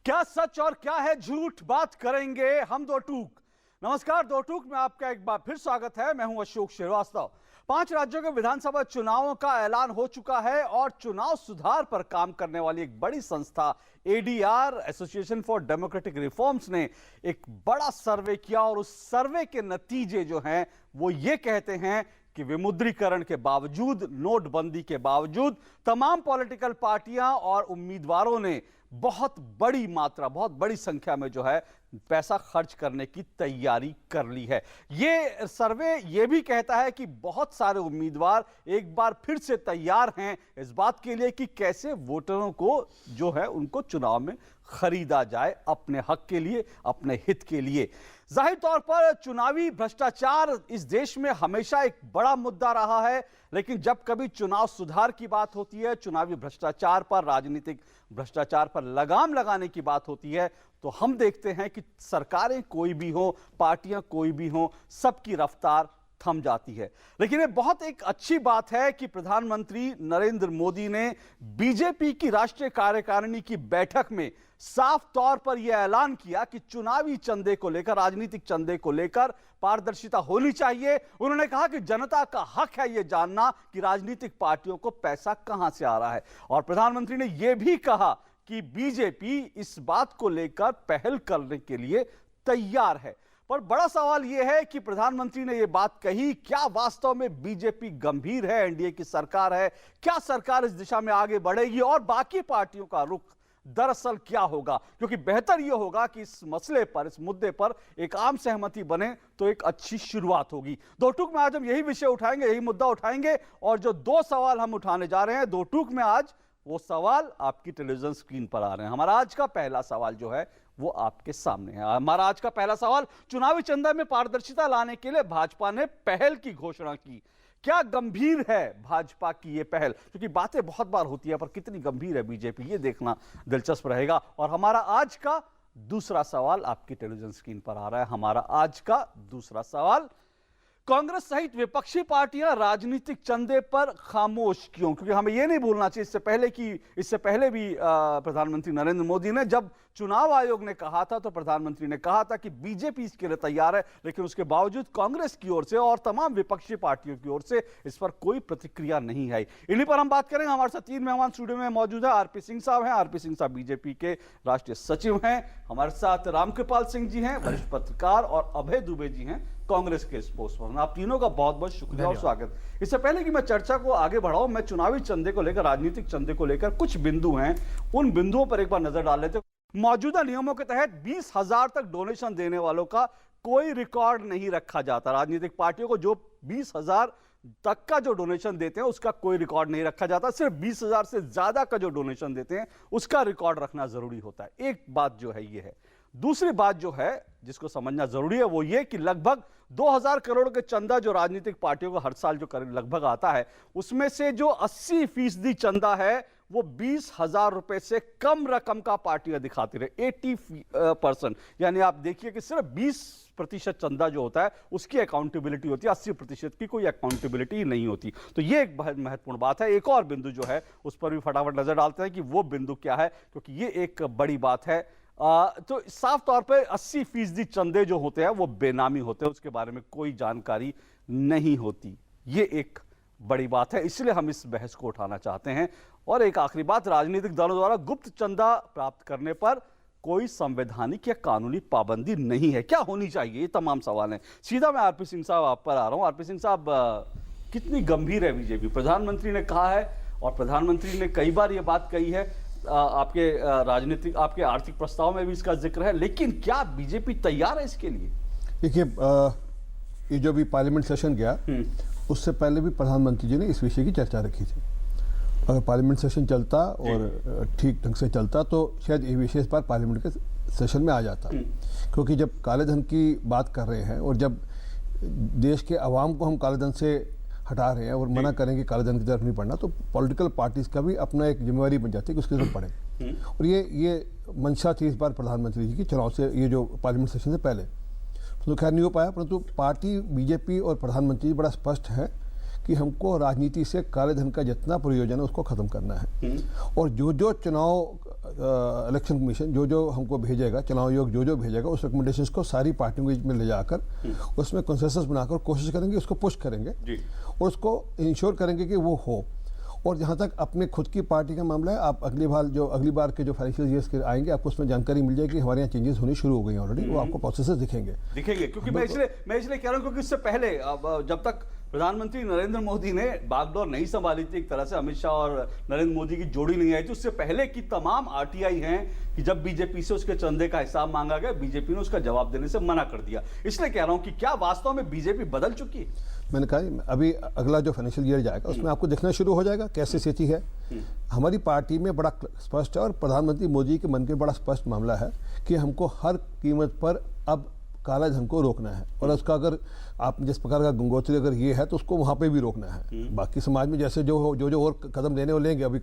क्या सच और क्या है झूठ, बात करेंगे हम दो टूक। नमस्कार, दो टूक में आपका एक बार फिर स्वागत है। मैं हूं अशोक श्रीवास्तव। 5 राज्यों के विधानसभा चुनावों का ऐलान हो चुका है और चुनाव सुधार पर काम करने वाली एक बड़ी संस्था ADR, association for democratic reforms ने एक बड़ा सर्वे किया और उस सर्वे के नतीजे जो हैं वो ये कहते हैं कि विमुद्रीकरण के बावजूद, नोटबंदी के बावजूद तमाम पॉलिटिकल पार्टियां और उम्मीदवारों ने बहुत बड़ी मात्रा, बहुत बड़ी संख्या में जो है पैसा खर्च करने की तैयारी कर ली है। ये सर्वे ये भी कहता है कि बहुत सारे उम्मीदवार एक बार फिर से तैयार हैं इस बात के लिए कि कैसे वोटरों को जो है उनको चुनाव में खरीदा जाए अपने हक के लिए, अपने हित के लिए। जाहिर तौर पर चुनावी भ्रष्टाचार इस देश में हमेशा एक बड़ा मुद्दा रहा है, लेकिन जब कभी चुनाव सुधार की बात होती है, चुनावी भ्रष्टाचार पर, राजनीतिक भ्रष्टाचार पर लगाम लगाने की बात होती है, तो हम देखते हैं कि सरकारें कोई भी हो, पार्टियां कोई भी हो, सबकी रफ्तार थम जाती है। लेकिन ये बहुत एक अच्छी बात है कि प्रधानमंत्री नरेंद्र मोदी ने बीजेपी की राष्ट्रीय कार्यकारिणी की बैठक में साफ तौर पर यह ऐलान किया कि चुनावी चंदे को लेकर, राजनीतिक चंदे को लेकर पारदर्शिता होनी चाहिए। उन्होंने कहा कि जनता का हक है यह जानना कि राजनीतिक पार्टियों को पैसा कहां से आ रहा है। और प्रधानमंत्री ने यह भी कहा कि बीजेपी इस बात को लेकर पहल करने के लिए तैयार है। पर बड़ा सवाल यह है कि प्रधानमंत्री ने यह बात कही, क्या वास्तव में बीजेपी गंभीर है, एनडीए की सरकार है, क्या सरकार इस दिशा में आगे बढ़ेगी और बाकी पार्टियों का रुख दरअसल क्या होगा? क्योंकि बेहतर यह होगा कि इस मसले पर, इस मुद्दे पर एक आम सहमति बने तो एक अच्छी शुरुआत होगी। दो टूक में आज हम यही विषय उठाएंगे, यही मुद्दा उठाएंगे और जो 2 सवाल हम उठाने जा रहे हैं दो टूक में आज, वो सवाल आपकी टेलीविजन स्क्रीन पर आ रहे हैं। हमारा आज का पहला सवाल जो है वो आपके सामने है। हमारा आज का पहला सवाल, चुनावी चंदा में पारदर्शिता लाने के लिए भाजपा ने पहल की घोषणा की। क्या गंभीर है भाजपा की ये पहल? क्योंकि बातें बहुत बार होती है, पर कितनी गंभीर है बीजेपी, ये देखना दिलचस्प रहेगा। और हमारा आज का दूसरा सवाल आपकी टेलीविजन स्क्रीन पर आ रहा है। हमारा आज का दूसरा सवाल, कांग्रेस सहित विपक्षी पार्टियां राजनीतिक चंदे पर खामोश क्यों? क्योंकि हमें यह नहीं भूलना चाहिए, इससे पहले भी प्रधानमंत्री नरेंद्र मोदी ने, जब चुनाव आयोग ने कहा था तो प्रधानमंत्री ने कहा था कि बीजेपी इसके लिए तैयार है, लेकिन उसके बावजूद कांग्रेस की ओर से और तमाम विपक्षी पार्टियों की ओर से इस पर कोई प्रतिक्रिया नहीं आई। इन्हीं पर हम बात करेंगे। हमारे साथ 3 मेहमान स्टूडियो में मौजूद है। आरपी सिंह साहब हैं, आरपी सिंह साहब बीजेपी के राष्ट्रीय सचिव हैं। हमारे साथ रामकृपाल सिंह जी हैं, वरिष्ठ पत्रकार, और अभय दुबे जी हैं, कांग्रेस के स्पोक्सपर्सन। आप तीनों का बहुत बहुत शुक्रिया और स्वागत। इससे पहले कि मैं चर्चा को आगे बढ़ाऊं, मैं चुनावी चंदे को लेकर, राजनीतिक चंदे को लेकर कुछ बिंदु हैं, उन बिंदुओं पर एक बार नजर डाल लेते हैं। मौजूदा नियमों के तहत 20,000 तक डोनेशन देने वालों का कोई रिकॉर्ड नहीं रखा जाता। राजनीतिक पार्टियों को जो 20,000 तक का जो डोनेशन देते हैं उसका कोई रिकॉर्ड नहीं रखा जाता। सिर्फ 20,000 से ज्यादा का जो डोनेशन देते हैं उसका रिकॉर्ड रखना जरूरी होता है। एक बात जो है ये है। दूसरी बात जो है जिसको समझना जरूरी है वो ये कि लगभग 2,000 करोड़ के चंदा जो राजनीतिक पार्टियों को हर साल जो लगभग आता है, उसमें से जो 80% चंदा है वो 20,000 रुपए से कम रकम का पार्टियां दिखाती रहे, 80%। यानी आप देखिए कि सिर्फ 20% चंदा जो होता है उसकी अकाउंटेबिलिटी होती है, 80% की कोई अकाउंटेबिलिटी नहीं होती। तो ये एक बहुत महत्वपूर्ण बात है। एक और बिंदु जो है उस पर भी फटाफट नजर डालते हैं कि वो बिंदु क्या है, क्योंकि ये एक बड़ी बात है। तो साफ तौर पे 80% चंदे जो होते हैं वो बेनामी होते हैं, उसके बारे में कोई जानकारी नहीं होती। ये एक बड़ी बात है, इसलिए हम इस बहस को उठाना चाहते हैं। और एक आखिरी बात, राजनीतिक दलों द्वारा गुप्त चंदा प्राप्त करने पर कोई संवैधानिक या कानूनी पाबंदी नहीं है। क्या होनी चाहिए? ये तमाम सवाल हैं। सीधा मैं आरपी सिंह साहब आप पर आ रहा हूं। आरपी सिंह साहब, कितनी गंभीर है बीजेपी? प्रधानमंत्री ने कहा है और प्रधानमंत्री ने कई बार यह बात कही है, आपके राजनीतिक, आपके आर्थिक प्रस्ताव में भी इसका जिक्र है, लेकिन क्या बीजेपी तैयार है इसके लिए? देखिए, ये जो भी पार्लियामेंट सेशन गया उससे पहले भी प्रधानमंत्री जी ने इस विषय की चर्चा रखी थी। अगर पार्लियामेंट सेशन चलता और ठीक ढंग से चलता तो शायद ये विषय इस बार पार्लियामेंट के सेशन में आ जाता। क्योंकि जब काले धन की बात कर रहे हैं और जब देश के अवाम को हम काले धन से हटा रहे हैं और मना करें कि काले धन की तरफ नहीं पड़ना, तो पॉलिटिकल पार्टीज का भी अपना एक जिम्मेवारी बन जाती है कि उसकी तरफ पड़े। और ये मंशा थी इस बार प्रधानमंत्री जी की चुनाव से, ये जो पार्लियामेंट सेशन से पहले तो खैर नहीं हो पाया। परंतु पार्टी बीजेपी और प्रधानमंत्री बड़ा स्पष्ट है कि हमको राजनीति से काले धन का जितना प्रयोजन है उसको खत्म करना है। और जो जो चुनाव इलेक्शन कमीशन जो हमको भेजेगा, चुनाव आयोग जो भेजेगा, उस रिकमेंडेशंस को सारी पार्टियों के बीच में ले जाकर उसमें कंसेंसस बनाकर कोशिश करेंगे, उसको पुश करेंगे और उसको इंश्योर करेंगे कि वो हो। और जहाँ तक अपने खुद की पार्टी का मामला है, आप अगली बार के जो फाइनेंशियल ईयर्स के आएंगे आपको उसमें जानकारी मिल जाएगी। हमारे यहाँ चेंजेस होनी शुरू हो गई ऑलरेडी, वो आपको प्रोसेसेस दिखेंगे क्योंकि मैं इसलिए कह रहा हूँ क्योंकि इससे पहले जब तक प्रधानमंत्री नरेंद्र मोदी ने बागडोर नहीं संभाली थी, एक तरह से अमित शाह और नरेंद्र मोदी की जोड़ी नहीं आई थी, उससे पहले की तमाम आरटीआई हैं कि जब बीजेपी से उसके चंदे का हिसाब मांगा गया, बीजेपी ने उसका जवाब देने से मना कर दिया। इसलिए कह रहा हूं कि क्या वास्तव में बीजेपी बदल चुकी है? मैंने कहा अभी अगला जो फाइनेंशियल ईयर जाएगा उसमें आपको देखना शुरू हो जाएगा कैसे स्थिति है। हमारी पार्टी में बड़ा स्पष्ट है और प्रधानमंत्री मोदी के मन के बड़ा स्पष्ट मामला है कि हमको हर कीमत पर अब काला धन को रोकना है। और उसका अगर आप जिस प्रकार का गंगोत्री अगर ये है तो उसको वहाँ पे भी रोकना है। बाकी समाज में जैसे जो और कदम लेने वो लेंगे, अभी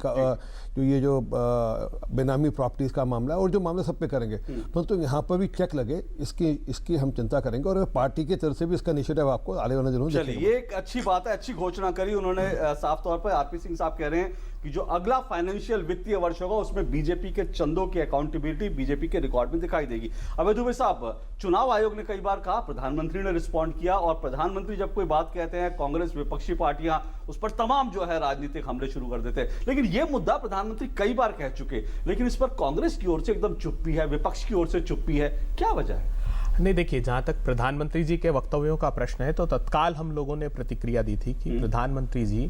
जो बेनामी प्रॉपर्टीज का मामला है और जो मामला सब पे करेंगे, तो यहाँ पर भी चेक लगे, इसकी हम चिंता करेंगे और पार्टी की तरफ से भी इसका इनिशिएटिव आपको आने वाले दिनों में चलिए, ये एक अच्छी बात है, अच्छी घोषणा करी उन्होंने साफ तौर पर। आरपी सिंह साहब कह रहे हैं कि जो अगला फाइनेंशियल वित्तीय वर्ष होगा उसमें बीजेपी के चंदों की अकाउंटेबिलिटी बीजेपी के रिकॉर्ड में दिखाई देगी। अभय दुबे साहब, चुनाव आयोग ने कई बार कहा, प्रधानमंत्री ने रिस्पॉन्ड किया, और प्रधानमंत्री जब कोई बात कहते हैं कांग्रेस विपक्षी पार्टियां उस पर तमाम जो है राजनीतिक हमले शुरू कर देते हैं। लेकिन यह मुद्दा प्रधानमंत्री कई बार कह चुके, लेकिन इस पर कांग्रेस की ओर से एकदम चुप्पी है, विपक्ष की ओर से चुप्पी है, क्या वजह है? नहीं, देखिए, जहां तक प्रधानमंत्री जी के वक्तव्यों का प्रश्न है तो तत्काल हम लोगों ने प्रतिक्रिया दी थी कि प्रधानमंत्री जी,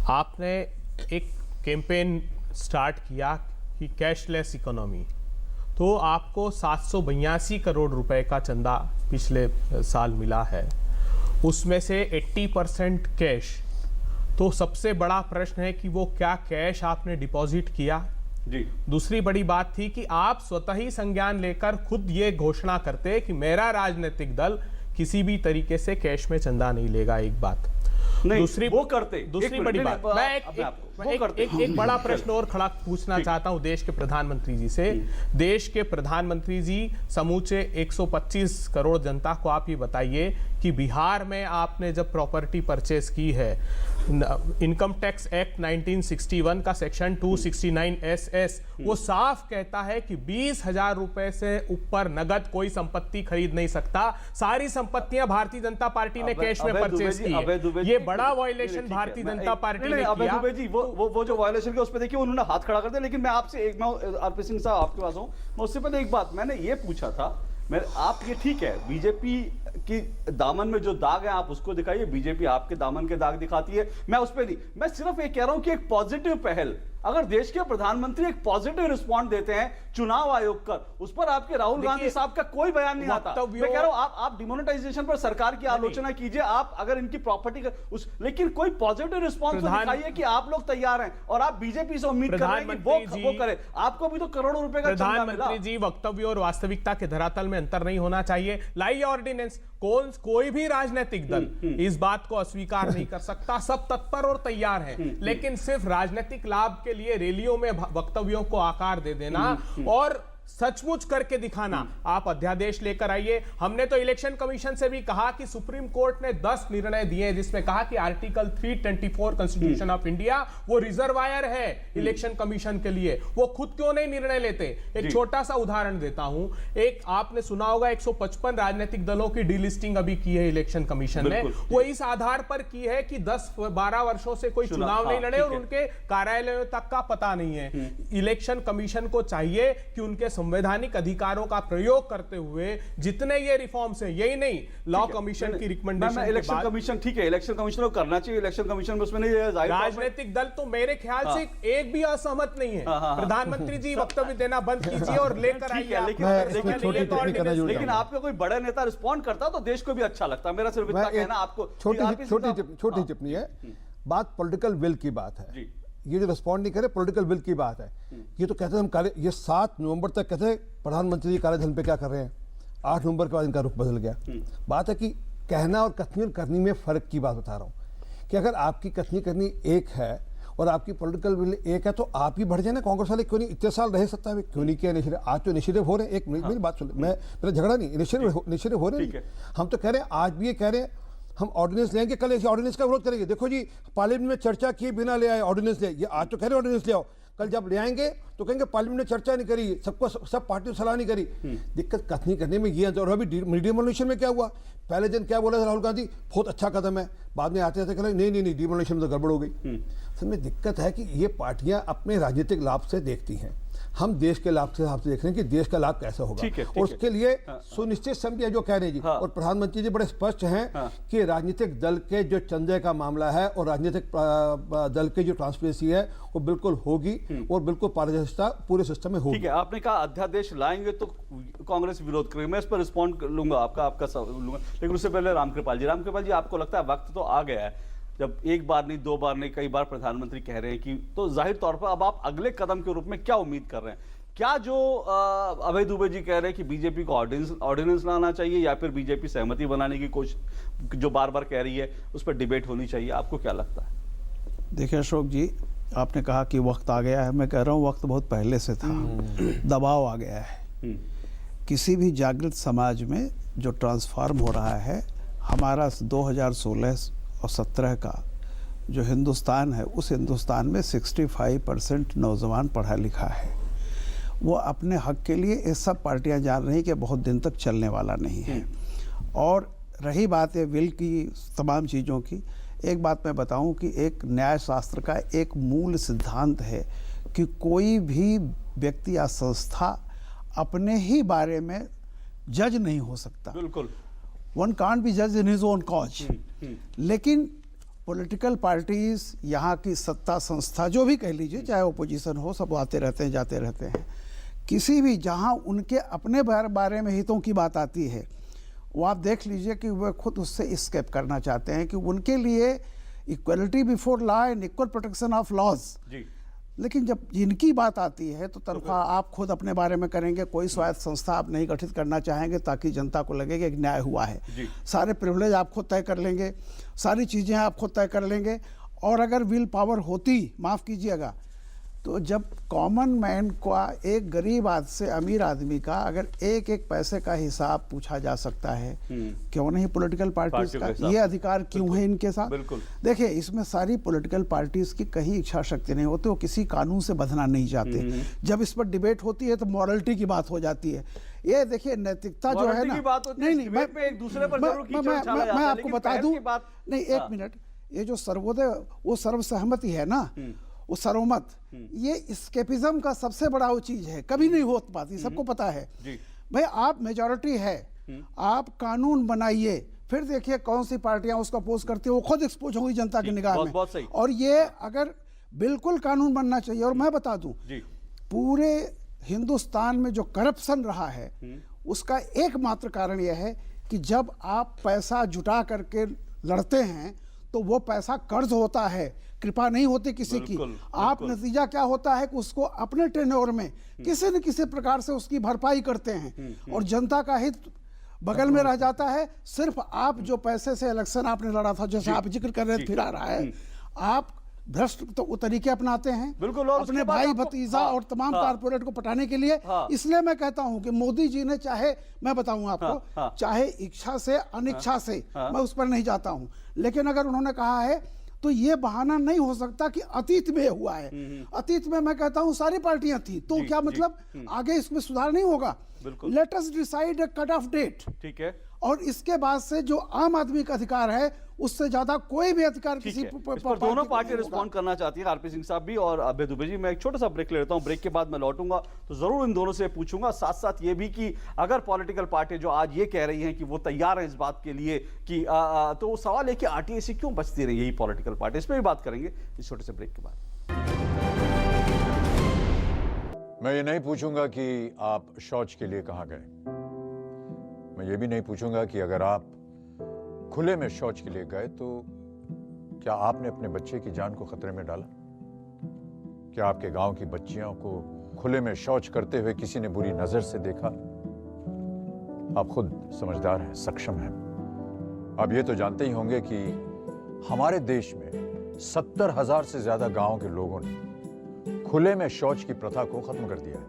आपने एक कैंपेन स्टार्ट किया कि कैशलेस इकोनॉमी, तो आपको 782 करोड़ रुपए का चंदा पिछले साल मिला है, उसमें से 80% कैश। तो सबसे बड़ा प्रश्न है कि वो क्या कैश आपने डिपॉजिट किया? जी। दूसरी बड़ी बात थी कि आप स्वतः ही संज्ञान लेकर खुद ये घोषणा करते कि मेरा राजनीतिक दल किसी भी तरीके से कैश में चंदा नहीं लेगा। एक बात। दूसरी बड़ी बात, मैं एक बड़ा प्रश्न और खड़ा पूछना चाहता हूं देश के प्रधानमंत्री जी से। देश के प्रधानमंत्री जी, समूचे 125 करोड़ जनता को आप ये बताइए कि बिहार में आपने जब प्रॉपर्टी परचेस की है, इनकम टैक्स एक्ट 1961 का सेक्शन 269 SS वो साफ कहता है कि 20,000 रुपए से ऊपर नगद कोई संपत्ति खरीद नहीं सकता। सारी संपत्तियां भारतीय जनता पार्टी ने कैश में परचेस की है। ये बड़ा वायलेशन भारतीय जनता पार्टी ने किया। जी, वो जो वायलेशन के उस पे देखिए उन्होंने हाथ खड़ा कर दिया। लेकिन मैं आपसे आरपी सिंह साहब आपके पास हूं, मैं उससे पहले एक बात मैंने ये पूछा था, आप ये ठीक है, बीजेपी की दामन में जो दाग है आप उसको दिखाइए, बीजेपी आपके दामन के दाग दिखाती है, मैं उस पर नहीं, मैं सिर्फ ये कह रहा हूं कि एक पॉजिटिव पहल, अगर देश के प्रधानमंत्री एक पॉजिटिव रिस्पॉन्ड देते हैं चुनाव आयोग कर, उस पर आपके राहुल गांधी साहब का कोई बयान नहीं आता। मैं कह रहा हूं आप डिमोनेटाइजेशन पर सरकार की आलोचना कीजिए, आप अगर इनकी प्रॉपर्टी लेकिन कोई पॉजिटिव रिस्पॉन्स दिखाइए कि आप लोग तैयार हैं, और आप बीजेपी से उम्मीद कर रहे हैं कि वो करे। आपको भी तो करोड़ों रुपए का चंदा मिला। प्रधानमंत्री जी, वक्तव्य और वास्तविकता के धरातल में अंतर नहीं होना चाहिए। लाइए ऑर्डिनेंस, कोई भी राजनीतिक दल इस बात को अस्वीकार नहीं कर सकता, सब तत्पर और तैयार हैं। लेकिन सिर्फ राजनीतिक लाभ के लिए रैलियों में वक्तव्यों को आकार दे देना और सचमुच करके दिखाना, आप अध्यादेश लेकर आइए। हमने तो इलेक्शन कमीशन से भी कहा कि सुप्रीम कोर्ट ने 10 निर्णय दिए जिसमें कहा कि आर्टिकल 324 कॉन्स्टिट्यूशन ऑफ इंडिया वो रिजर्वायर है इलेक्शन कमीशन के लिए, वो खुद क्यों नहीं निर्णय लेते? एक छोटा सा उदाहरण देता हूं, एक आपने सुना होगा 155 राजनीतिक दलों की डीलिस्टिंग अभी की है इलेक्शन कमीशन ने। वो इस आधार पर की है कि 10-12 वर्षों से कोई चुनाव नहीं लड़े और उनके कार्यालयों तक का पता नहीं है। इलेक्शन कमीशन को चाहिए कि उनके संवैधानिक अधिकारों का प्रयोग करते हुए जितने ये रिफॉर्म्स हैं, यही नहीं, लॉ कमीशन की रिकमेंडेशन, इलेक्शन कमीशन ठीक है, इलेक्शन कमीशन को करना चाहिए, इलेक्शन कमीशन में उसमें नहीं, राजनीतिक दल तो मेरे ख्याल से एक भी असहमत नहीं है। प्रधानमंत्री जी वक्तव्य देना बंद कीजिए और लेकर आइए। लेकिन आपका कोई बड़ा नेता रिस्पॉन्ड करता तो देश को भी अच्छा लगता। मेरा सिर्फ इतना कहना, आपको छोटी टिप्पणी है, बात पॉलिटिकल विल की बात है। ये जो रिस्पॉन्ड नहीं करे पॉलिटिकल विल की बात है। ये तो कहते हैं हम काले, ये 7 नवंबर तक कहते हैं प्रधानमंत्री जी काले धन पे क्या कर रहे हैं, 8 नवंबर के बाद इनका रुख बदल गया। बात है कि कहना और कथनी और करनी में फर्क की बात बता रहा हूँ कि अगर आपकी कथनी करनी एक है और आपकी पॉलिटिकल विल एक है तो आप ही बढ़ जाए ना। कांग्रेस वाले क्यों नहीं इतने साल रह सकता है, क्यों नहीं किया इनिशिएटिव? आज तो इनिशिएटिव हो रहे हैं। एक मेरी बात सुन, मैं मेरा झगड़ा नहीं, इनिशिएटिव हो रहे हैं। हम तो कह रहे हैं, आज भी ये कह रहे हैं हम ऑर्डिनेंस लेंगे, कल इस ऑर्डिनेंस का विरोध करेंगे। देखो जी, पार्लियामेंट में चर्चा किए बिना ले आए ऑर्डिनेंस ले, ये आज तो कह रहे ऑर्डिनेंस ले आओ, कल जब ले आएंगे तो कहेंगे पार्लियामेंट ने चर्चा नहीं करी, सब पार्टियों सलाह नहीं करी। दिक्कत कथनी करने में ये है। और अभी डिमोलिशन में क्या हुआ, पहले दिन क्या बोला था राहुल गांधी, बहुत अच्छा कदम है, बाद में आते आते कह नहीं डिमोलिशन में तो गड़बड़ हो गई। असल में दिक्कत है कि ये पार्टियां अपने राजनीतिक लाभ से देखती हैं, हम देश के लाभ से देख रहे हैं कि देश का लाभ कैसा होगा। और उसके लिए सुनिश्चित समझिए जो कह रहे हैं जी। और प्रधानमंत्री जी बड़े स्पष्ट हैं कि राजनीतिक दल के जो चंदे का मामला है और राजनीतिक दल की जो ट्रांसपेरेंसी है वो बिल्कुल होगी और बिल्कुल पारदर्शिता पूरे सिस्टम में होगी। ठीक है, आपने कहा अध्यादेश लाएंगे तो कांग्रेस विरोध करेगी, मैं इस पर रिस्पॉन्ड लूंगा, आपका सवाल लूंगा, लेकिन उससे पहले रामकृपाल जी, आपको लगता है वक्त तो आ गया है, जब एक बार नहीं, दो बार नहीं, कई बार प्रधानमंत्री कह रहे हैं कि, तो जाहिर तौर पर अब आप अगले कदम के रूप में क्या उम्मीद कर रहे हैं? क्या जो अभय दुबे जी कह रहे हैं कि बीजेपी को ऑर्डिनेंस लाना चाहिए, या फिर बीजेपी सहमति बनाने की कोशिश जो बार बार कह रही है उस पर डिबेट होनी चाहिए, आपको क्या लगता है? देखिए अशोक जी, आपने कहा कि वक्त आ गया है, मैं कह रहा हूँ वक्त बहुत पहले से था, दबाव आ गया है। किसी भी जागृत समाज में जो ट्रांसफॉर्म हो रहा है, हमारा 2016 और 17 का जो हिंदुस्तान है, उस हिंदुस्तान में 65% नौजवान पढ़ा लिखा है। वो अपने हक के लिए ये सब पार्टियां जान रही कि बहुत दिन तक चलने वाला नहीं है। और रही बात है विल की, तमाम चीज़ों की, एक बात मैं बताऊं कि एक न्याय शास्त्र का एक मूल सिद्धांत है कि कोई भी व्यक्ति या संस्था अपने ही बारे में जज नहीं हो सकता। बिल्कुल, वन कांट बी जज इन हिज ओन कॉज। लेकिन पॉलिटिकल पार्टीज, यहाँ की सत्ता संस्था, जो भी कह लीजिए, चाहे ओपोजिशन हो, सब आते रहते हैं जाते रहते हैं। किसी भी जहाँ उनके अपने बारे में हितों की बात आती है, वो आप देख लीजिए कि वह खुद उससे एस्केप करना चाहते हैं कि उनके लिए equality before law and equal protection of laws. लेकिन जब जिनकी बात आती है तो तनख्वाह आप खुद अपने बारे में करेंगे, कोई स्वायत्त संस्था आप नहीं गठित करना चाहेंगे ताकि जनता को लगे कि एक न्याय हुआ है। सारे प्रिविलेज आप खुद तय कर लेंगे, सारी चीज़ें आप खुद तय कर लेंगे। और अगर विल पावर होती, माफ़ कीजिएगा, तो जब कॉमन मैन का, एक गरीब आदमी से अमीर आदमी का अगर एक एक पैसे का हिसाब पूछा जा सकता है, क्यों नहीं पॉलिटिकल पार्टीज का ये अधिकार क्यों है इनके साथ? देखिए, इसमें सारी पॉलिटिकल पार्टीज की कहीं इच्छा शक्ति नहीं होती, वो किसी कानून से बंधना नहीं चाहते। जब इस पर डिबेट होती है तो मॉरलिटी की बात हो जाती है। ये देखिए, नैतिकता जो है ना, नहीं, मैं आपको बता दूं, नहीं, एक मिनट, ये जो सर्वोदय, वो सर्वसहमति है ना, वो सर्वमत, ये स्केपिज्म का सबसे बड़ा वो चीज है, कभी नहीं हो पाती, सबको पता है। भाई, आप मेजॉरिटी है, आप कानून बनाइए, फिर देखिए कौन सी पार्टियां उसको अपोज करती है, वो खुद एक्सपोज होगी जनता की निगाह में। और ये अगर बिल्कुल कानून बनना चाहिए। और मैं बता दूं, पूरे हिंदुस्तान में जो करप्शन रहा है, उसका एकमात्र कारण यह है कि जब आप पैसा जुटा करके लड़ते हैं तो वो पैसा कर्ज होता है, कृपा नहीं होती किसी की। आप नतीजा क्या होता है कि उसको अपने टेन्योर में किसी न किसी प्रकार से उसकी भरपाई करते हैं और जनता का हित बगल में रह जाता है। सिर्फ आप जो पैसे से इलेक्शन आपने लड़ा था, जैसे आप जिक्र कर रहे थे, फिर आ रहा है, आप भ्रष्ट तो वो तरीके अपनाते हैं, बिल्कुल, और अपने भाई भतीजा और तमाम कारपोरेट को पटाने के लिए। इसलिए मैं कहता हूं कि मोदी जी ने, चाहे मैं बताऊं आपको, चाहे इच्छा से अनिच्छा से, मैं उस पर नहीं जाता हूं, लेकिन अगर उन्होंने कहा है तो ये बहाना नहीं हो सकता कि अतीत में हुआ है। अतीत में मैं कहता हूं सारी पार्टियां थी, तो क्या मतलब आगे इसमें सुधार नहीं होगा? लेट अस डिसाइड ए कट ऑफ डेट, ठीक है, और इसके बाद से जो आम आदमी का अधिकार है, उससे ज्यादा कोई भी अधिकार किसी पर दोनों पार्टी रिस्पॉन्ड करना चाहती है, आरपी सिंह साहब भी और अभय दुबे जी। मैं एक छोटा सा ब्रेक ले लेता हूं, ब्रेक के बाद मैं लौटूंगा तो जरूर इन दोनों से पूछूंगा, साथ साथ ये भी कि अगर पॉलिटिकल पार्टी जो आज ये कह रही हैं कि वो तैयार है इस बात के लिए कि तो वो सवाल है कि आरटीआई से क्यों बचती रही यही पॉलिटिकल पार्टी, इस पर भी बात करेंगे इस छोटे से ब्रेक के बाद। मैं ये नहीं पूछूंगा कि आप शौच के लिए कहां गए, मैं ये भी नहीं पूछूंगा कि अगर आप खुले में शौच के लिए गए तो क्या आपने अपने बच्चे की जान को खतरे में डाला? क्या आपके गांव की बच्चियों को खुले में शौच करते हुए किसी ने बुरी नजर से देखा? आप खुद समझदार हैं, सक्षम हैं, आप ये तो जानते ही होंगे कि हमारे देश में 70,000 से ज्यादा गांवों के लोगों ने खुले में शौच की प्रथा को खत्म कर दिया है।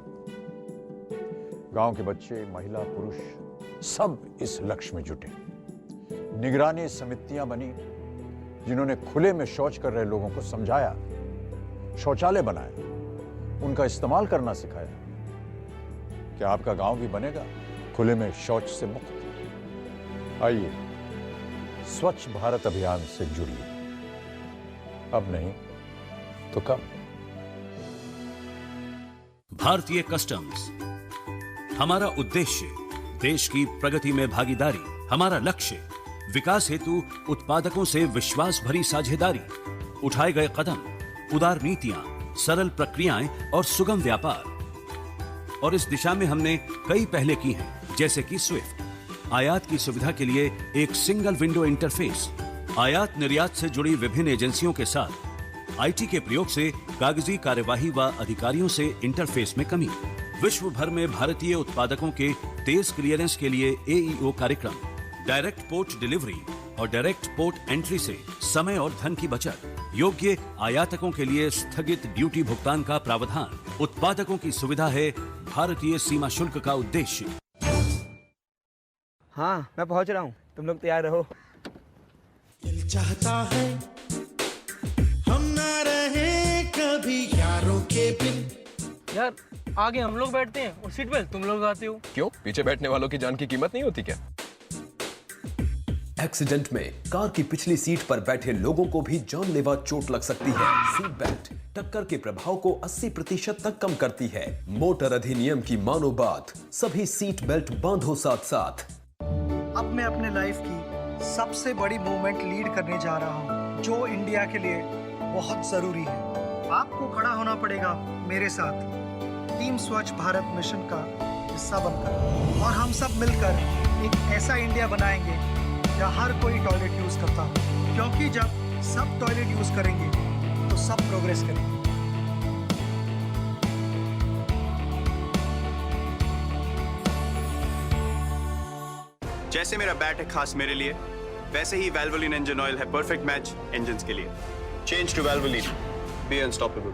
गांव के बच्चे, महिला, पुरुष सब इस लक्ष्य में जुटे। निगरानी समितियां बनी जिन्होंने खुले में शौच कर रहे लोगों को समझाया, शौचालय बनाए, उनका इस्तेमाल करना सिखाया। क्या आपका गांव भी बनेगा खुले में शौच से मुक्त? आइए स्वच्छ भारत अभियान से जुड़िए। अब नहीं तो कब? भारतीय कस्टम्स, हमारा उद्देश्य देश की प्रगति में भागीदारी, हमारा लक्ष्य विकास हेतु उत्पादकों से विश्वास भरी साझेदारी, उठाए गए कदम, उदार नीतियां, सरल प्रक्रियाएं और सुगम व्यापार। और इस दिशा में हमने कई पहले की हैं, जैसे कि स्विफ्ट, आयात की सुविधा के लिए एक सिंगल विंडो इंटरफेस, आयात निर्यात से जुड़ी विभिन्न एजेंसियों के साथ आईटी के प्रयोग से कागजी कार्यवाही व अधिकारियों से इंटरफेस में कमी, विश्व भर में भारतीय उत्पादकों के तेज क्लियरेंस के लिए एईओ कार्यक्रम, डायरेक्ट पोर्ट डिलीवरी और डायरेक्ट पोर्ट एंट्री से समय और धन की बचत, योग्य आयातकों के लिए स्थगित ड्यूटी भुगतान का प्रावधान, उत्पादकों की सुविधा है भारतीय सीमा शुल्क का उद्देश्य। हाँ, मैं पहुंच रहा हूँ, तुम लोग तैयार रहो। दिल चाहता है हम ना रहे कभी यारों के बिन। यार आगे हम लोग बैठते हैं और सीट बेल्ट तुम लोग आते हो। क्यों? पीछे बैठने वालों की जान की कीमत नहीं होती क्या? एक्सीडेंट में कार की पिछली सीट पर बैठे लोगों को भी जानलेवा चोट लग सकती है। सीट बेल्ट टक्कर के प्रभाव को 80% तक कम करती है। मोटर अधिनियम की मानो बात, सभी सीट बेल्ट बांधो साथ साथ। अब मैं अपने लाइफ की सबसे बड़ी मूवमेंट लीड करने जा रहा हूँ, जो इंडिया के लिए बहुत जरूरी है। आपको खड़ा होना पड़ेगा मेरे साथ टीम स्वच्छ भारत मिशन का हिस्सा बनकर, और हम सब मिलकर एक ऐसा इंडिया बनाएंगे जहाँ हर कोई टॉयलेट यूज करता हो, क्योंकि जब सब टॉयलेट यूज करेंगे तो सब प्रोग्रेस करेंगे। जैसे मेरा बैट है खास मेरे लिए, वैसे ही वैल्वोलिन इंजन ऑयल है परफेक्ट मैच इंजन्स के लिए। Change to Valvoline, be unstoppable.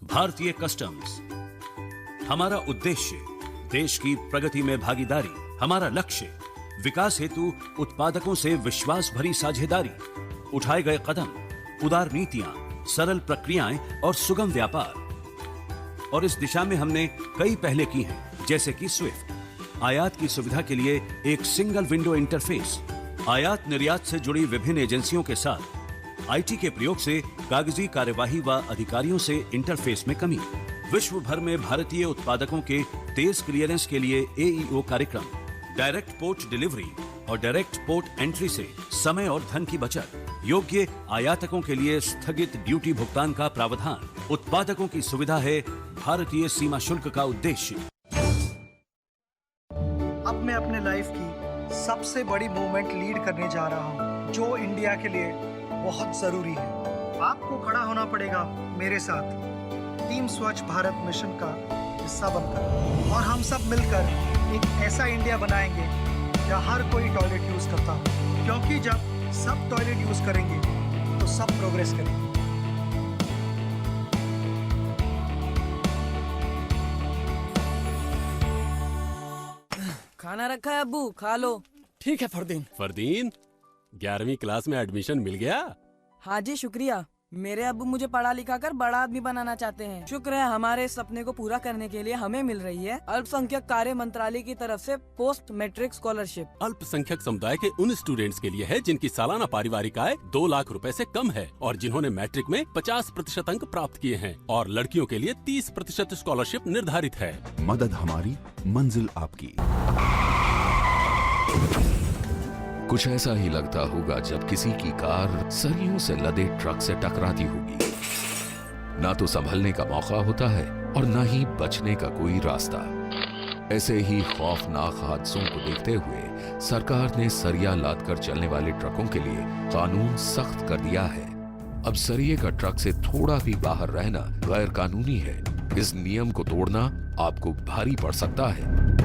भारतीय कस्टम्स, हमारा उद्देश्य देश की प्रगति में भागीदारी, हमारा लक्ष्य विकास हेतु उत्पादकों से विश्वास भरी साझेदारी, उठाए गए कदम, उदार नीतियां, सरल प्रक्रियाएं और सुगम व्यापार। और इस दिशा में हमने कई पहले की हैं, जैसे कि स्विफ्ट, आयात की सुविधा के लिए एक सिंगल विंडो इंटरफेस, आयात निर्यात से जुड़ी विभिन्न एजेंसियों के साथ आईटी के प्रयोग से कागजी कार्यवाही व अधिकारियों से इंटरफेस में कमी, विश्व भर में भारतीय उत्पादकों के तेज क्लियरेंस के लिए एईओ कार्यक्रम, डायरेक्ट पोर्ट डिलीवरी और डायरेक्ट पोर्ट एंट्री से समय और धन की बचत, योग्य आयातकों के लिए स्थगित ड्यूटी भुगतान का प्रावधान, उत्पादकों की सुविधा है भारतीय सीमा शुल्क का उद्देश्य। अब मैं अपने लाइफ की सबसे बड़ी मूवमेंट लीड करने जा रहा हूँ, जो इंडिया के लिए बहुत जरूरी है। आपको खड़ा होना पड़ेगा मेरे साथ टीम स्वच्छ भारत मिशन का हिस्सा बनकर, और हम सब मिलकर एक ऐसा इंडिया बनाएंगे जहाँ हर कोई टॉयलेट यूज करता हो, क्योंकि जब सब टॉयलेट यूज करेंगे तो सब प्रोग्रेस करेंगे। खाना रखा है अब्बू, खा लो। ठीक है फरदीन। फरदीन, 11वीं क्लास में एडमिशन मिल गया? हाँ जी शुक्रिया, मेरे अब्बू मुझे पढ़ा लिखा कर बड़ा आदमी बनाना चाहते हैं। शुक्र है हमारे इस सपने को पूरा करने के लिए हमें मिल रही है अल्पसंख्यक कार्य मंत्रालय की तरफ से पोस्ट मैट्रिक स्कॉलरशिप। अल्पसंख्यक समुदाय के उन स्टूडेंट्स के लिए है जिनकी सालाना पारिवारिक आय 2 लाख रुपए से कम है और जिन्होंने मैट्रिक में 50% अंक प्राप्त किए हैं, और लड़कियों के लिए 30% स्कॉलरशिप निर्धारित है। मदद हमारी, मंजिल आपकी। कुछ ऐसा ही लगता होगा जब किसी की कार सरियों से लदे ट्रक से टकराती होगी। ना तो संभलने का मौका होता है और ना ही बचने का कोई रास्ता। ऐसे ही खौफनाक हादसों को देखते हुए सरकार ने सरिया लादकर चलने वाले ट्रकों के लिए कानून सख्त कर दिया है। अब सरिये का ट्रक से थोड़ा भी बाहर रहना गैर कानूनी है। इस नियम को तोड़ना आपको भारी पड़ सकता है।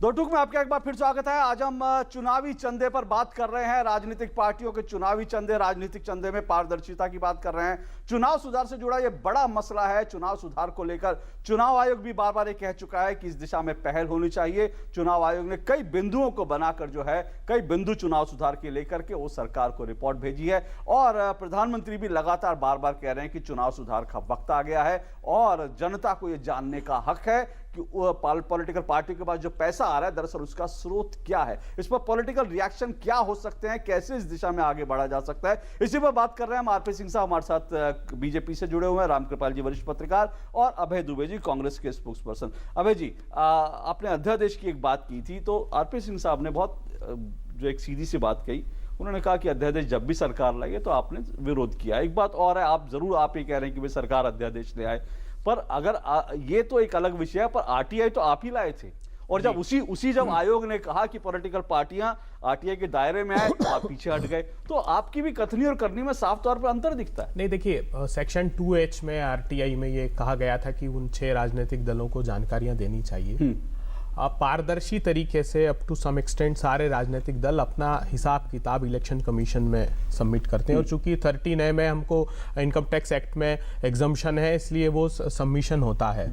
दो टूक में आपका एक बार फिर स्वागत है। आज हम चुनावी चंदे पर बात कर रहे हैं। राजनीतिक पार्टियों के चुनावी चंदे, राजनीतिक चंदे में पारदर्शिता की बात कर रहे हैं। चुनाव सुधार से जुड़ा यह बड़ा मसला है। चुनाव सुधार को लेकर चुनाव आयोग भी बार बार ये कह चुका है कि इस दिशा में पहल होनी चाहिए। चुनाव आयोग ने कई बिंदुओं को बनाकर जो है, कई बिंदु चुनाव सुधार के लेकर के वो सरकार को रिपोर्ट भेजी है। और प्रधानमंत्री भी लगातार बार बार कह रहे हैं कि चुनाव सुधार का वक्त आ गया है और जनता को यह जानने का हक है कि पॉलिटिकल पार्टी के पास जो पैसा आ रहा है दरअसल उसका स्रोत क्या है। इस पर पॉलिटिकल रिएक्शन क्या हो सकते हैं, कैसे इस दिशा में आगे बढ़ा जा सकता है, इसी पर बात कर रहे हैं हम। आरपी सिंह साहब हमारे साथ बीजेपी से जुड़े हुए हैं, रामकृपाल जी वरिष्ठ पत्रकार और अभय दुबे जी कांग्रेस के स्पोक्स पर्सन। अभय जी, आपने अध्यादेश की एक बात की थी, तो आरपी सिंह साहब ने बहुत जो एक सीधी सी बात कही, उन्होंने कहा कि अध्यादेश जब भी सरकार लाए तो आपने विरोध किया। एक बात और है, आप जरूर आप ही कह रहे हैं कि भाई सरकार अध्यादेश ले आए, पर अगर ये तो एक अलग विषय है, पर आरटीआई तो आप ही लाए थे। और जब उसी जब आयोग ने कहा कि पॉलिटिकल पार्टियां आरटीआई के दायरे में आए तो आप पीछे हट गए। तो आपकी भी कथनी और करनी में साफ तौर पर अंतर दिखता है। नहीं, देखिए, सेक्शन 2H में आरटीआई में ये कहा गया था कि उन 6 राजनीतिक दलों को जानकारियां देनी चाहिए। पारदर्शी तरीके से अप टू सम एक्सटेंट सारे राजनीतिक दल अपना हिसाब किताब इलेक्शन कमीशन में सबमिट करते हैं। और चूंकि 13A में हमको इनकम टैक्स एक्ट में एग्जम्पशन है, इसलिए वो सबमिशन होता है।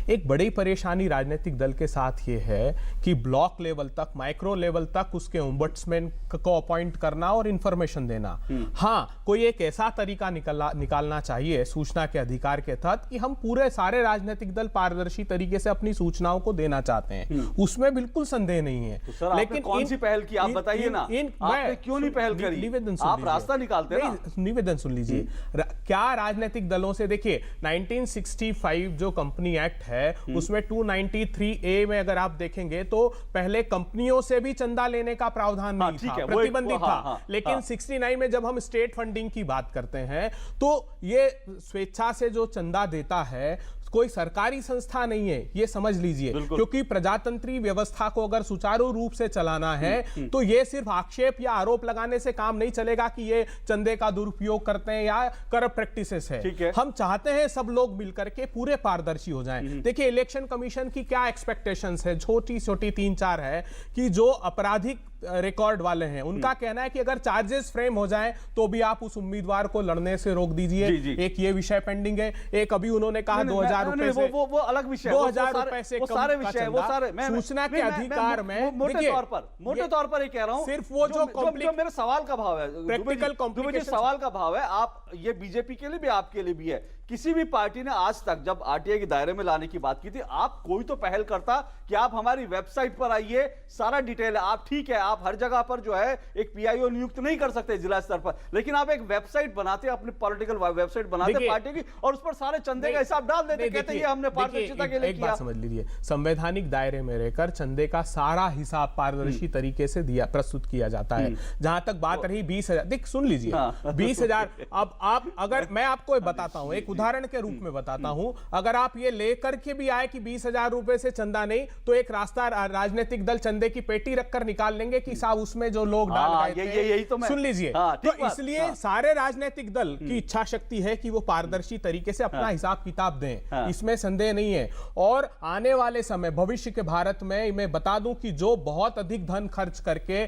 एक बड़ी परेशानी राजनीतिक दल के साथ ये है कि ब्लॉक लेवल तक, माइक्रो लेवल तक उसके ओम्बड्समैन को अपॉइंट करना और इंफॉर्मेशन देना। हाँ, कोई एक ऐसा तरीका निकालना चाहिए सूचना के अधिकार के तहत कि हम पूरे सारे राजनीतिक दल पारदर्शी तरीके से अपनी सूचनाओं को देना चाहते हैं, उसमें बिल्कुल संदेह नहीं है। तो सर, लेकिन कौन सी पहल की आप बताइए ना, आपने क्यों नहीं पहल करी? निवेदन आप रास्ता निकालते हैं ना। निवेदन सुन लीजिए, क्या राजनीतिक दलों से, देखिए 1965 जो कंपनी एक्ट है उसमें 293A में अगर आप देखेंगे तो पहले कंपनियों से भी चंदा लेने का प्रावधान नहीं था, प्रतिबंधित था। लेकिन 69 में जब हम स्टेट फंडिंग की बात करते हैं तो ये स्वेच्छा से जो चंदा देता है कोई सरकारी संस्था नहीं है, ये समझ लीजिए। क्योंकि प्रजातंत्री व्यवस्था को अगर सुचारू रूप से चलाना है तो ये सिर्फ आक्षेप या आरोप लगाने से काम नहीं चलेगा कि ये चंदे का दुरुपयोग करते हैं या करप्ट प्रैक्टिसेस है। हम चाहते हैं सब लोग मिलकर के पूरे पारदर्शी हो जाएं। देखिए, इलेक्शन कमीशन की क्या एक्सपेक्टेशंस है, छोटी छोटी 3-4 है कि जो आपराधिक रिकॉर्ड वाले हैं उनका कहना है कि अगर चार्जेस फ्रेम हो जाएं तो भी आप उस उम्मीदवार को लड़ने से रोक दीजिए। एक ये विषय पेंडिंग है। एक अभी उन्होंने कहा 2000 रुपए से, वो अलग विषय, 2000 रुपए से सारे विषय, वो सारे सूचना के अधिकार में मोटे तौर पर ये कह रहा हूं, सिर्फ वो जो मेरे सवाल का भाव है, प्रैक्टिकल कॉम्प्लिकेशन सवाल का भाव है। आप ये बीजेपी के लिए भी, आपके लिए भी है, किसी भी पार्टी ने आज तक जब आरटीआई के दायरे में लाने की बात की थी, आप कोई तो पहल करता कि आप हमारी वेबसाइट पर आइए, सारा डिटेल है। आप ठीक है, आप हर जगह पर जो है एक पीआईओ नियुक्त नहीं कर सकते जिला स्तर पर, लेकिन आप एक वेबसाइट बनाते, अपनी पॉलिटिकल वेबसाइट बनाते पार्टी की, और उस पर सारे चंदे का हिसाब डाल देते, कहते हैं हमने पारदर्शिता के लिए किया। एक बात समझ लीजिए, संवैधानिक दायरे में रहकर चंदे का सारा हिसाब पारदर्शी तरीके से प्रस्तुत किया जाता है। जहां तक बात रही 20,000, देख सुन लीजिए, 20,000, अब आप, अगर मैं आपको बताता हूं, एक उदाहरण के रूप में बताता हूं, अगर आप ये लेकर के भी आए कि 20,000 रुपए से चंदा नहीं, तो एक रास्ता राजनीतिक दल चंदे की पेटी रखकर निकाल लेंगे कि साहब उसमें जो लोग डाल गए थे, यही तो सुन लीजिए। तो इसलिए सारे राजनीतिक दल की इच्छा शक्ति है कि वो पारदर्शी तरीके से अपना हिसाब किताब दें, इसमें संदेह नहीं है। और आने वाले समय, भविष्य के भारत में मैं बता दूं कि जो बहुत अधिक धन खर्च करके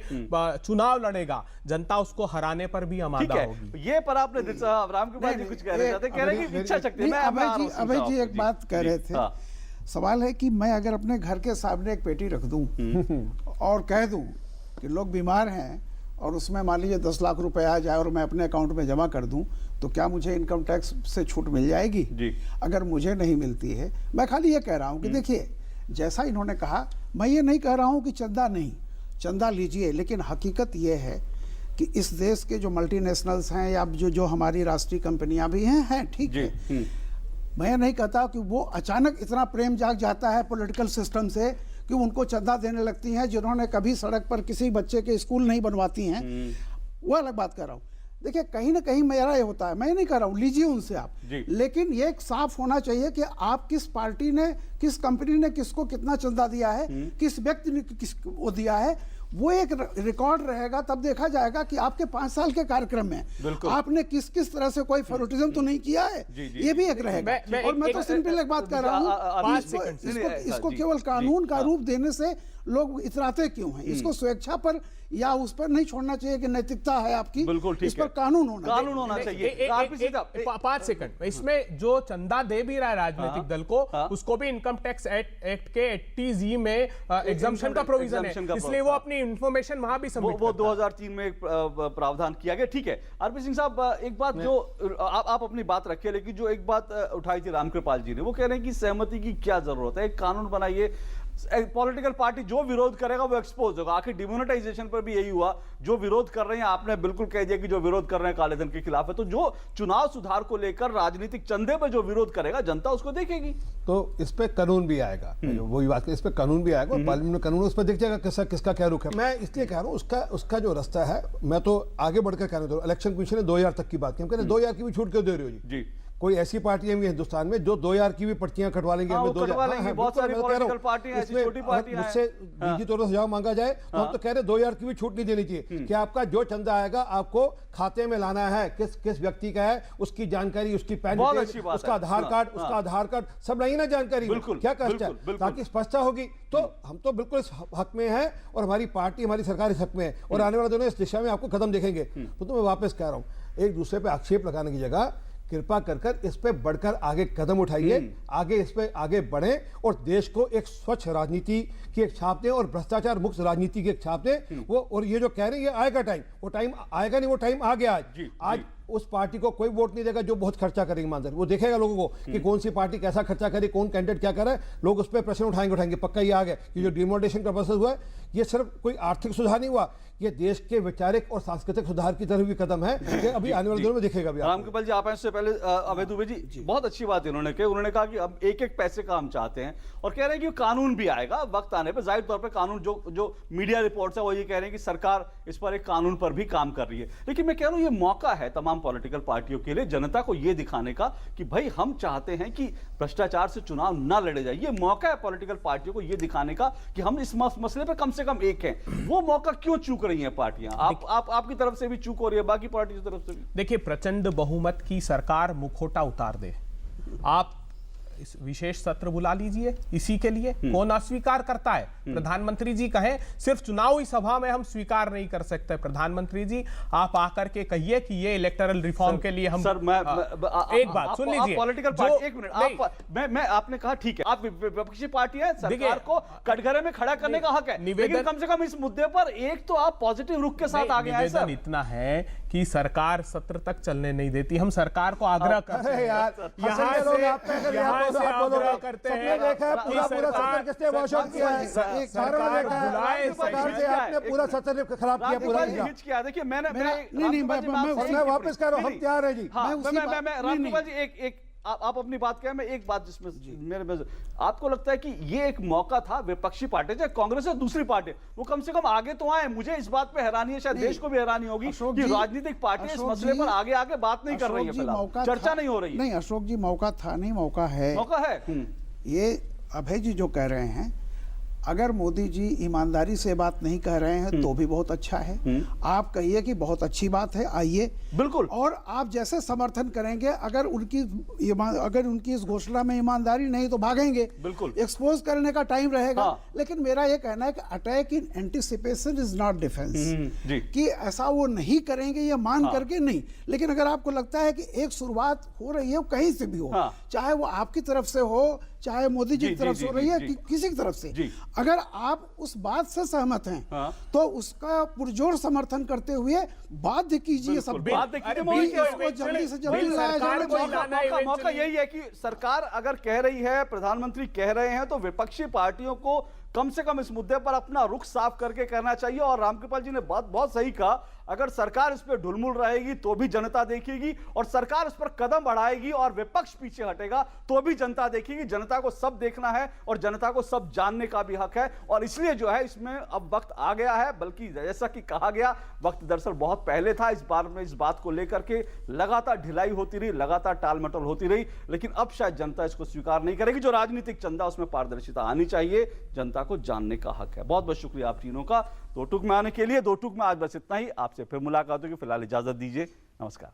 चुनाव लड़ेगा, जनता उसको हराने पर भी आमादा होगी। ये पर आपने रामकृपाल जी कुछ कह रहे थे, कह रहे कि इच्छा शक्ति। अभय जी एक बात कह रहे थे, सवाल है कि मैं अगर अपने घर के सामने एक पेटी रख दूं और कह दूं कि लोग बीमार हैं और उसमें मान लीजिए 10 लाख रुपए आ जाए और मैं अपने अकाउंट में जमा कर दूं, तो क्या मुझे इनकम टैक्स से छूट मिल जाएगी? अगर मुझे नहीं मिलती है, मैं खाली ये कह रहा हूं कि देखिए, जैसा इन्होंने कहा, मैं ये नहीं कह रहा हूं कि चंदा नहीं, चंदा लीजिए, लेकिन हकीकत ये है कि इस देश के जो मल्टीनेशनल्स हैं या जो हमारी राष्ट्रीय कंपनियां भी हैं, ठीक है, मैं नहीं कहता कि वो अचानक इतना प्रेम जाग जाता है पॉलिटिकल सिस्टम से कि उनको चंदा देने लगती हैं, जिन्होंने कभी सड़क पर किसी बच्चे के स्कूल नहीं बनवाती हैं, वो अलग बात कर रहा हूँ। देखिए, कहीं ना कहीं मेरा ये होता है, मैं नहीं कर रहा हूँ, लीजिए उनसे आप, लेकिन ये साफ होना चाहिए कि आप किस पार्टी ने, किस कंपनी ने किसको कितना चंदा दिया है, किस व्यक्ति ने किसको दिया है, वो एक रिकॉर्ड रहेगा। तब देखा जाएगा कि आपके 5 साल के कार्यक्रम में आपने किस किस तरह से कोई फेवरेटिज्म तो नहीं किया है, ये भी एक रहेगा। और मैं तो सिंपल एक बात कर रहा हूँ, इसको केवल कानून का रूप देने से लोग इतराते क्यों हैं? इसको स्वेच्छा पर या उस पर नहीं छोड़ना चाहिए कि नैतिकता है आपकी, बिल्कुल ठीक इस पर कानून होना चाहिए। 5 सेकंड, इसमें जो चंदा दे भी रहा है राजनीतिक दल को, उसको भी इनकम टैक्स एक्ट के 80G में एग्जम्पशन का प्रोविजन है, इसलिए वो अपनी इंफॉर्मेशन वहां भी सबमिट वो 2003 में एक प्रावधान किया गया। ठीक है आरपी सिंह साहब, एक बात जो आप अपनी बात रखिए, लेकिन जो एक बात उठाई थी रामकृपाल जी ने, वो कह रहे हैं कि सहमति की क्या जरूरत है, एक कानून बनाइए, पॉलिटिकल पार्टी जो विरोध करेगा वो एक्सपोज होगा। आखिर डिमोनेटाइजेशन पर भी यही हुआ, जो विरोध कर रहे हैं, आपने बिल्कुल कह दिया कि जो विरोध कर रहे हैं काले धन के खिलाफ है, तो जो चुनाव सुधार को लेकर राजनीतिक चंदे पर जो विरोध करेगा जनता उसको देखेगी। तो इस पे कानून भी आएगा, वही बात है, इस पे कानून भी आएगा, पार्लियामेंट में कानून, उस पर देख जाएगा किसका क्या रुख है। मैं इसलिए कह रहा हूँ उसका जो रास्ता है, मैं तो आगे बढ़कर कहना चाहूँ, इलेक्शन कमीशन ने 2000 तक की बात की, हम कह रहे हैं 2000 की भी छूट क्यों दे रही हो जी? कोई ऐसी पार्टियां भी हिंदुस्तान में जो 2000 की भी पर्चियां कटवा लेंगे, बहुत सारी पॉलिटिकल पार्टियां ऐसी छोटी पार्टियां हैं। मुझसे निजी तौर पर सुझाव मांगा जाए तो हम तो कह रहे 2000 की भी छूट नहीं देनी चाहिए कि आपका जो चंदा आएगा आपको खाते में लाना है, किस व्यक्ति का है, उसकी जानकारी, उसकी पैन डिटेल, उसका आधार कार्ड सब नहीं ना जानकारी, क्या कष्ट है, ताकि स्पष्टता होगी। तो हम तो बिल्कुल इस हक में हैं और हमारी पार्टी, हमारी सरकार इस हक में है, और आने वाले दिनों इस दिशा में आपको कदम देखेंगे। तो मैं वापस कह रहा हूँ, एक दूसरे पे आक्षेप लगाने की जगह कृपा कर इस पे बढ़कर आगे कदम उठाइए, आगे इस पे आगे बढ़ें और देश को एक स्वच्छ राजनीति की एक छाप दें और भ्रष्टाचार मुक्त राजनीति की एक छाप दें। वो और ये जो कह रहे हैं ये आएगा टाइम, वो टाइम आएगा नहीं, वो टाइम आ गया आज उस पार्टी को कोई वोट नहीं देगा जो बहुत खर्चा करेगी ईमानदारी, वो देखेगा लोगों को कि कौन सी पार्टी कैसा खर्चा करे, कौन कैंडिडेट क्या कर रहा है, लोग उस पर प्रश्न उठाएंगे। पक्का ये आ गया कि जो डिमोनेटाइजेशन का प्रोसेस हुआ है, ये सिर्फ कोई आर्थिक सुधार नहीं हुआ, ये देश के वैचारिक और सांस्कृतिक सुधार की तरफ भी कदम है, ये अभी आने वाले दिनों में दिखेगा। रामकृपाल जी, आप इससे पहले अभय दुबे जी बहुत अच्छी बात इन्होंने कही, उन्होंने कहा कि अब एक एक पैसे का हम चाहते हैं, और कह रहे हैं कि कानून भी आएगा वक्त आने पर। जाहिर तौर पर कानून, जो मीडिया रिपोर्ट्स है वो ये कह रहे हैं कि सरकार इस पर एक कानून पर भी काम कर रही है, लेकिन मैं कह रहा हूं ये मौका है तमाम पॉलिटिकल पार्टियों के लिए जनता को यह दिखाने का कि भाई हम चाहते हैं कि भ्रष्टाचार से चुनाव ना लड़े जाए। ये मौका है पॉलिटिकल पार्टियों को यह दिखाने का कि हम इस मसले पर कम से कम एक हैं। वो मौका क्यों चूक रही हैं पार्टियां? आपकी तरफ से भी चूक हो रही है, बाकी पार्टी की तरफ से भी। देखिए, प्रचंड बहुमत की सरकार मुखौटा उतार दे, आप इस विशेष सत्र बुला लीजिए इसी के लिए। कौन अस्वीकार करता है? प्रधानमंत्री जी कहें सिर्फ चुनावी सभा में हम स्वीकार नहीं कर सकते। प्रधानमंत्री जी आप आकर के कहिए कि ये इलेक्टोरल रिफॉर्म के लिए हम एक बात सुन लीजिए। पॉलिटिकल पार्टी, एक मिनट, मैं आपने कहा ठीक है आप विपक्षी पार्टी है, सरकार को कटघरे में खड़ा करने का हक है, लेकिन कम से कम इस मुद्दे पर एक तो आप पॉजिटिव रुख के साथ आगे आए। सर इतना है कि सरकार सत्र तक चलने नहीं देती, हम सरकार को आग्रह करते हैं, यहाँ से आग्रह करते हैं पूरा सत्र खराब किया, पूरा। देखिए मैं वापस कह रहा हूँ, हम तैयार है जी। रामकृपाल जी एक आप अपनी बात कहें, मैं एक बात जिसमें मेरे आपको लगता है कि ये एक मौका था विपक्षी पार्टी, चाहे कांग्रेस या दूसरी पार्टी, वो कम से कम आगे तो आए। मुझे इस बात पे हैरानी है, शायद देश को भी हैरानी होगी कि राजनीतिक पार्टी इस मसले पर आगे बात नहीं कर रही है, फिलहाल चर्चा नहीं हो रही है। नहीं अशोक जी, मौका था नहीं, मौका है। ये अभय जी जो कह रहे हैं, अगर मोदी जी ईमानदारी से बात नहीं कह रहे हैं तो भी बहुत अच्छा है। आप कहिए कि बहुत अच्छी बात है, आइए बिल्कुल, और आप जैसे समर्थन करेंगे, अगर उनकी इस घोषणा में ईमानदारी नहीं तो भागेंगे, बिल्कुल एक्सपोज करने का टाइम रहेगा। लेकिन मेरा ये कहना है कि attack in anticipation is not defence, कि ऐसा वो नहीं करेंगे ये मान करके नहीं। लेकिन अगर आपको लगता है कि एक शुरुआत हो रही है कहीं से भी हो, चाहे वो आपकी तरफ से हो, चाहे मोदी जी की तरफ से हो रही है, किसी की तरफ से, अगर आप उस बात से सहमत हैं तो उसका पुरजोर समर्थन करते हुए बाध्य कीजिए सब जल्दी से जल्दी लाया जाए। मौका यही है कि सरकार अगर कह रही है, प्रधानमंत्री कह रहे हैं, तो विपक्षी पार्टियों को कम से कम इस मुद्दे पर अपना रुख साफ करके करना चाहिए। और रामकृपाल जी ने बात बहुत सही कहा, अगर सरकार इस पर ढुलमुल रहेगी तो भी जनता देखेगी, और सरकार इस पर कदम बढ़ाएगी और विपक्ष पीछे हटेगा तो भी जनता देखेगी। जनता को सब देखना है और जनता को सब जानने का भी हक है, और इसलिए जो है इसमें अब वक्त आ गया है। बल्कि जैसा कि कहा गया, वक्त दरअसल बहुत पहले था। इस बार में इस बात को लेकर के लगातार ढिलाई होती रही, लगातार टालमटोल होती रही, लेकिन अब शायद जनता इसको स्वीकार नहीं करेगी। जो राजनीतिक चंदा, उसमें पारदर्शिता आनी चाहिए, जनता जनता को जानने का हक है। बहुत बहुत शुक्रिया आप तीनों का दो टूक में आने के लिए। दो टूक में आज बस इतना ही, आपसे फिर मुलाकात होगी। फिलहाल इजाजत दीजिए, नमस्कार।